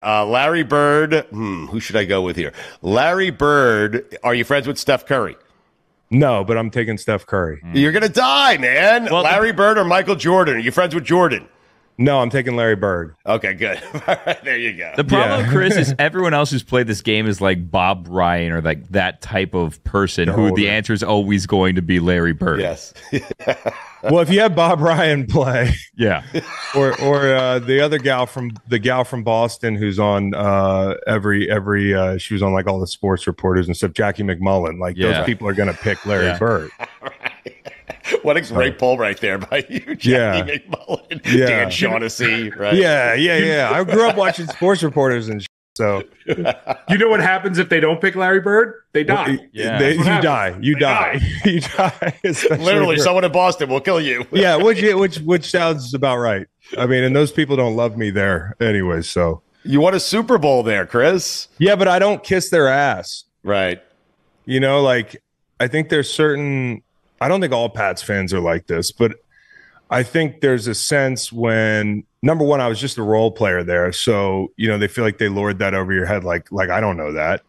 Larry Bird. Who should I go with here? Larry Bird. Are you friends with Steph Curry? No, but I'm taking Steph Curry. You're going to die, man. Well, Larry Bird or Michael Jordan? Are you friends with Jordan? No, I'm taking Larry Bird. Okay, good. All right, there you go. The problem, Chris, is everyone else who's played this game is like Bob Ryan or like that type of person who the answer is always going to be Larry Bird. Yes. Well, if you have Bob Ryan play, Yeah. or the other gal from Boston who's on every she was on like all the sports reporters and stuff, Jackie McMullen, like those people are going to pick Larry Bird. What a great poll right there by you, Jackie McMullen, Dan Shaughnessy, right? Yeah. I grew up watching sports reporters and so. You know what happens if they don't pick Larry Bird? They die. You die. You die. Literally, someone in Boston will kill you. Yeah, which sounds about right. I mean, and those people don't love me there anyway. So you won a Super Bowl there, Chris. Yeah, but I don't kiss their ass. Right. You know, like I think there's certain. I don't think all Pats fans are like this, but I think there's a sense when, number one, I was just a role player there. So, you know, they feel like they lord that over your head. Like I don't know that.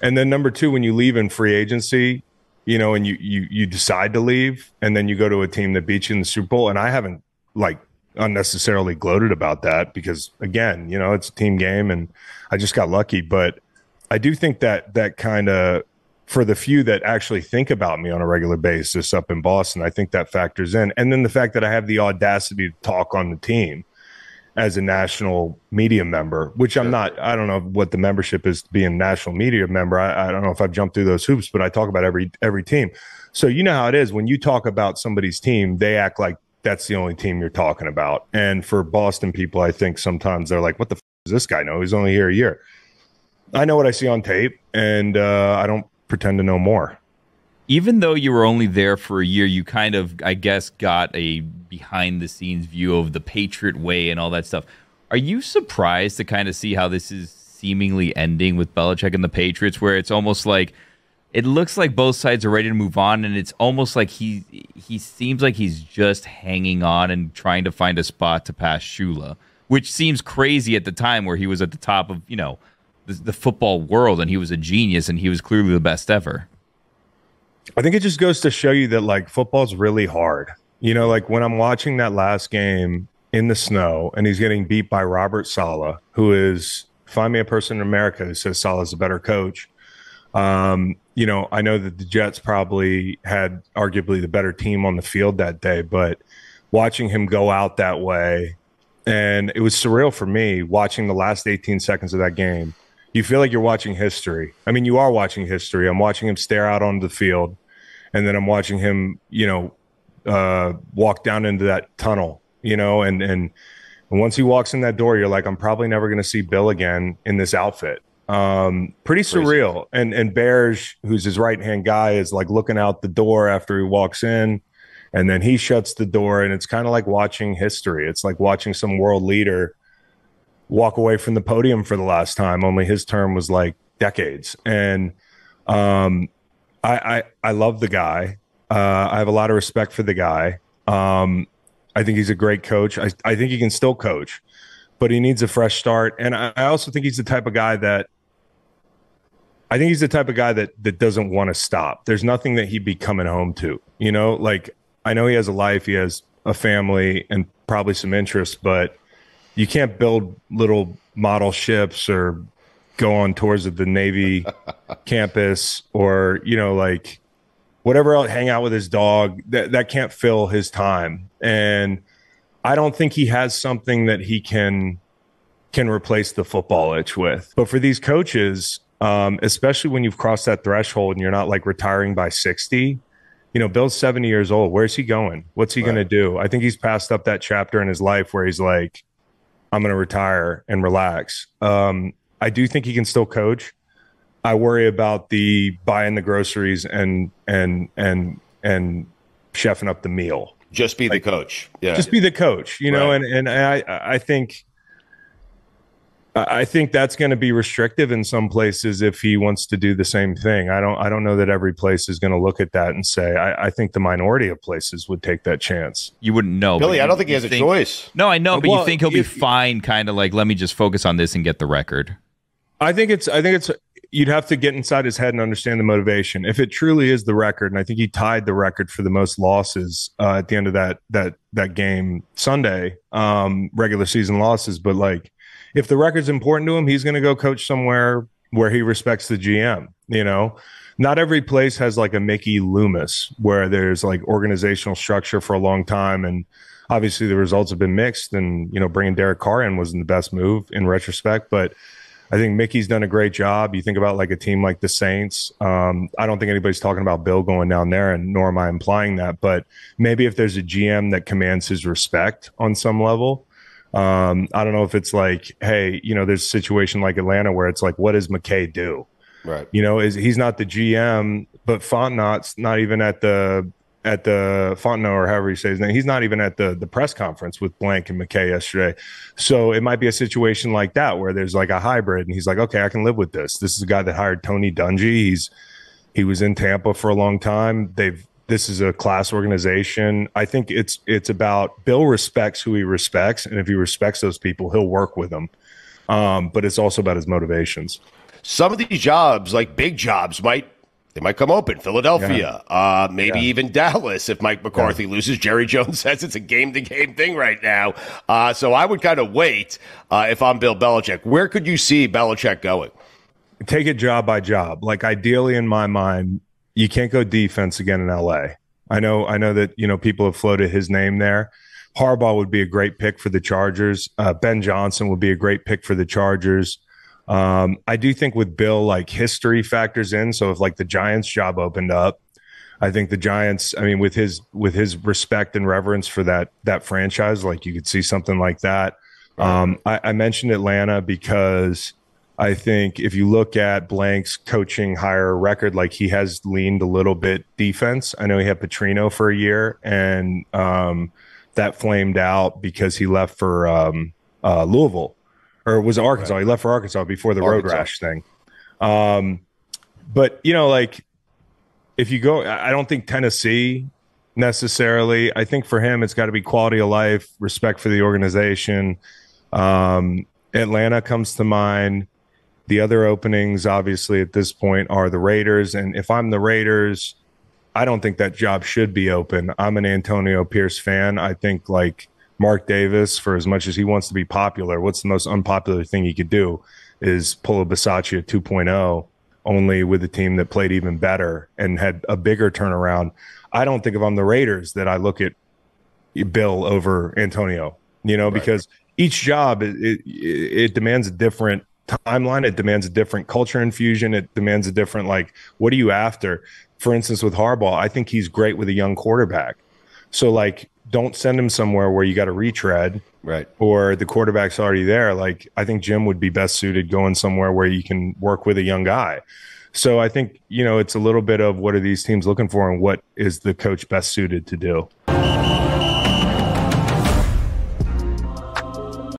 And then number two, when you leave in free agency, you know, and you decide to leave and then you go to a team that beats you in the Super Bowl. And I haven't like unnecessarily gloated about that because again, you know, it's a team game and I just got lucky. But I do think that kind of, for the few that actually think about me on a regular basis up in Boston, I think that factors in. And then the fact that I have the audacity to talk on the team as a national media member, which I'm not, I don't know what the membership is to be a national media member. I don't know if I've jumped through those hoops, but I talk about every team. So you know how it is when you talk about somebody's team, they act like that's the only team you're talking about. And for Boston people, I think sometimes they're like, what the does this guy know? He's only here a year. I know what I see on tape and I don't pretend to know more. Even though you were only there for a year, you kind of, I guess, got a behind-the-scenes view of the Patriot way and all that stuff. Are you surprised to kind of see how this is seemingly ending with Belichick and the Patriots, where it's almost like it looks like both sides are ready to move on, and it's almost like he seems like he's just hanging on and trying to find a spot to pass Shula, which seems crazy at the time where he was at the top of, you know, the football world, and he was a genius, and he was clearly the best ever. I think it just goes to show you that, like, football's really hard. You know, like, when I'm watching that last game in the snow, and he's getting beat by Robert Saleh, who is, find me a person in America who says Saleh's a better coach. You know, I know that the Jets probably had arguably the better team on the field that day, but watching him go out that way, and it was surreal for me watching the last 18 seconds of that game. You feel like you're watching history. I mean, you are watching history. I'm watching him stare out onto the field, and then I'm watching him, you know, walk down into that tunnel, you know, and once he walks in that door, you're like, I'm probably never going to see Bill again in this outfit. Pretty surreal. And Berge, who's his right-hand guy, is like looking out the door after he walks in, and then he shuts the door, and it's kind of like watching history. It's like watching some world leader walk away from the podium for the last time, only his term was like decades. And I love the guy. I have a lot of respect for the guy. I think he's a great coach. I think he can still coach, but he needs a fresh start. And I also think he's the type of guy that that doesn't want to stop. There's nothing that he'd be coming home to, you know, like I know he has a life, he has a family and probably some interests, but you can't build little model ships or go on tours of the Navy campus or, you know, like whatever else, hang out with his dog. That can't fill his time. And I don't think he has something that he can replace the football itch with. But for these coaches, especially when you've crossed that threshold and you're not like retiring by 60, you know, Bill's 70 years old. Where's he going? What's he going to do? I think he's passed up that chapter in his life where he's like, I'm going to retire and relax. I do think he can still coach. I worry about the buying the groceries and chefing up the meal. Just be the coach. Yeah. Just be the coach, you know, and I think I think that's going to be restrictive in some places if he wants to do the same thing. I don't know that every place is going to look at that and say, I think the minority of places would take that chance. You wouldn't know. Billy, I don't think he has a choice. No, I know, but you think he'll be fine, kind of like, let me just focus on this and get the record. I think it's you'd have to get inside his head and understand the motivation. If it truly is the record, and I think he tied the record for the most losses at the end of that game Sunday, regular season losses, but like, if the record's important to him, he's going to go coach somewhere where he respects the GM. You know, not every place has like a Mickey Loomis where there's like organizational structure for a long time. And obviously the results have been mixed, and, you know, bringing Derek Carr in wasn't the best move in retrospect, but I think Mickey's done a great job. You think about like a team like the Saints. I don't think anybody's talking about Bill going down there, and nor am I implying that, but maybe if there's a GM that commands his respect on some level, I don't know if it's like, hey, you know, there's a situation like Atlanta where it's like, what does McKay do? Right. You know, he's not the GM, but Fontenot's not even at the Fontenot, or however you say his name. He's not even at the press conference with Blank and McKay yesterday. So it might be a situation like that where there's like a hybrid, and he's like, okay, I can live with this. This is a guy that hired Tony Dungy. He was in Tampa for a long time. This is a class organization. I think it's about Bill respects who he respects, and if he respects those people, he'll work with them. But it's also about his motivations. Some of these jobs, like big jobs, might come open. Philadelphia, maybe even Dallas. If Mike McCarthy loses, Jerry Jones says it's a game-to-game thing right now. So I would kind of wait if I'm Bill Belichick. Where could you see Belichick going? Take it job by job. Like, ideally, in my mind, you can't go defense again in LA. I know that, you know, people have floated his name there. Harbaugh would be a great pick for the Chargers. Ben Johnson would be a great pick for the Chargers. I do think with Bill, like, history factors in. So if like the Giants job opened up, I think the Giants, I mean, with his respect and reverence for that franchise, like, you could see something like that. I mentioned Atlanta because I think if you look at Blank's coaching hire record, like, he has leaned a little bit defense. I know he had Petrino for a year, and that flamed out because he left for Louisville, or was it Arkansas? Right. He left for Arkansas before the road rash thing. But, you know, like, if you go, I don't think Tennessee necessarily. I think for him, it's got to be quality of life, respect for the organization. Atlanta comes to mind. The other openings, obviously, at this point are the Raiders. And if I'm the Raiders, I don't think that job should be open. I'm an Antonio Pierce fan. I think, like, Mark Davis, for as much as he wants to be popular, what's the most unpopular thing he could do is pull a Bisaccia 2.0, only with a team that played even better and had a bigger turnaround. I don't think if I'm the Raiders that I look at Bill over Antonio, you know, because each job, it demands a different timeline. It demands a different culture infusion. It demands a different, like, what are you after? For instance, with Harbaugh, I think he's great with a young quarterback. So, like, don't send him somewhere where you got to retread, right? Or the quarterback's already there. Like, I think Jim would be best suited going somewhere where you can work with a young guy. So I think, you know, it's a little bit of what are these teams looking for and what is the coach best suited to do.